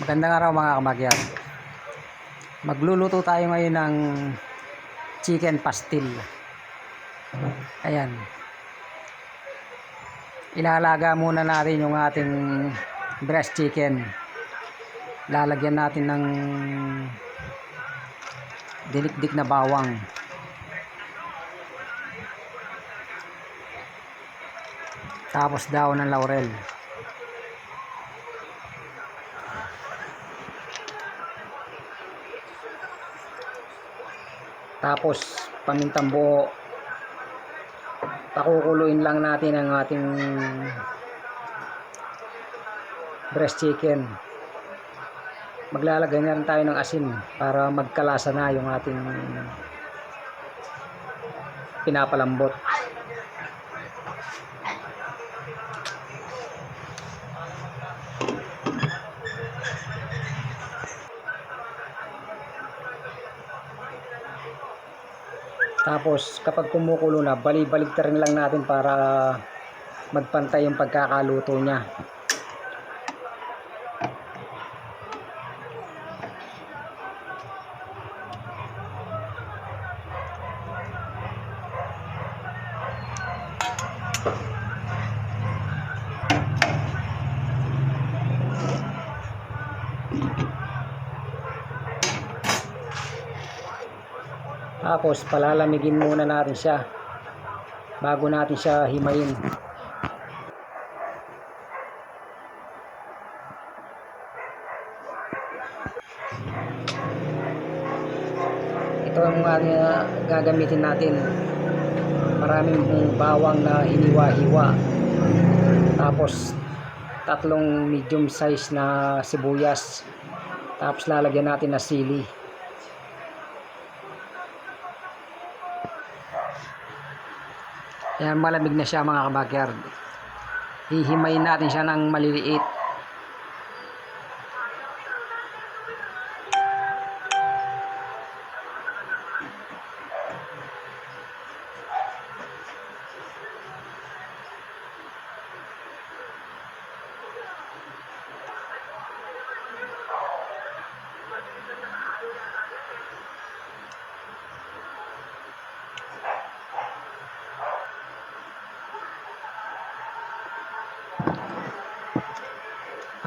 Magandang araw mga kamagyan. Magluluto tayo ngayon ng chicken pastil. Ayan. Ilalaga muna natin yung ating breast chicken. Lalagyan natin ng dinikdik na bawang. Tapos daon ng laurel. Tapos pamintang buo. Pakukuluin lang natin ang ating breast chicken. Maglalagay na rin tayo ng asin para magkalasa na yung ating pinapalambot. Tapos kapag kumukulo na, bali-baligtarin lang natin para magpantay yung pagkakaluto niya. Tapos palalamigin muna natin siya bago natin siya himayin. Ito ang gagamitin natin. Maraming bawang na hiniwa-hiwa. Tapos tatlong medium size na sibuyas. Tapos lalagyan natin na sili. Ayan, malamig na siya mga kabakyard. Hihimayin natin siya ng maliliit.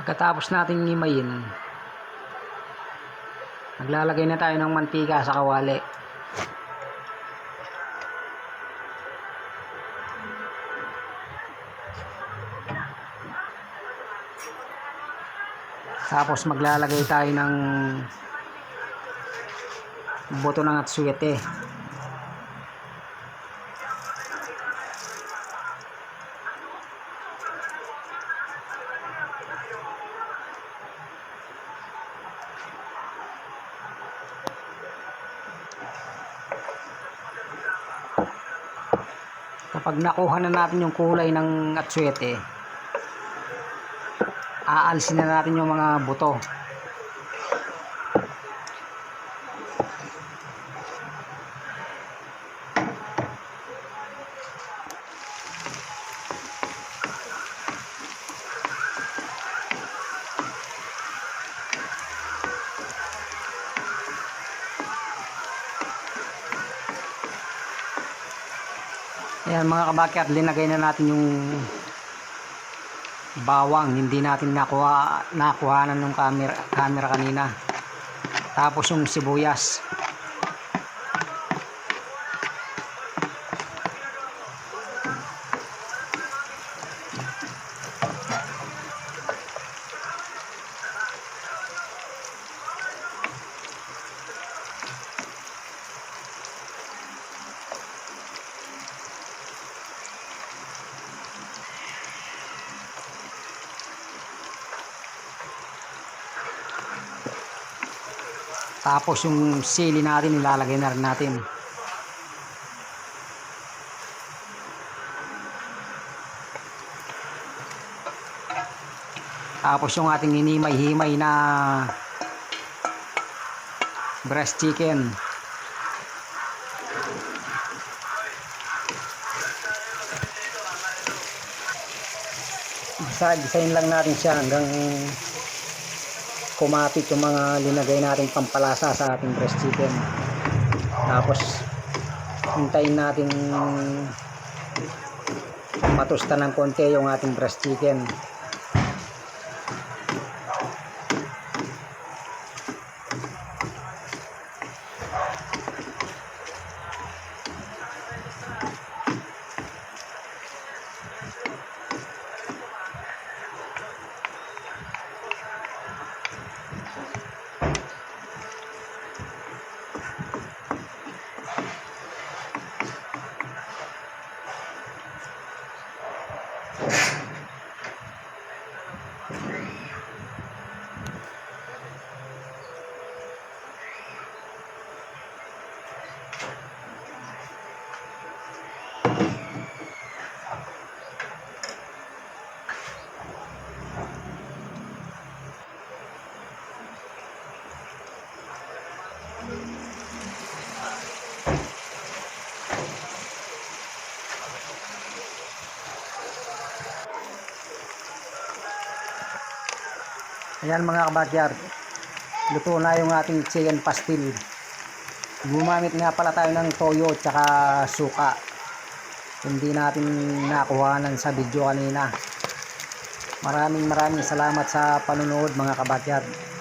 Pagkatapos natin himayin, maglalagay na tayo ng mantika sa kawali. Tapos maglalagay tayo ng buto ng atsuete. Kapag nakuha na natin yung kulay ng atsuete, aalisin na natin yung mga buto. Ayan mga kabakyat, linagay na natin yung bawang. Hindi natin nakuhanan ng camera kanina. Tapos yung sibuyas. Tapos yung sili natin ilalagay na rin natin. Tapos yung ating hinimay-himay na breast chicken. Gisahin lang natin siya hanggang kumapit yung mga linagay nating pampalasa sa ating breast chicken. Tapos hintayin natin matusta ng konti yung ating breast chicken. Ayan mga kabakyard, luto na yung ating chicken pastil. Gumamit nga pala tayo ng toyo at saka suka. Hindi natin nakuhanan sa video kanina. Maraming salamat sa panunood mga kabakyard.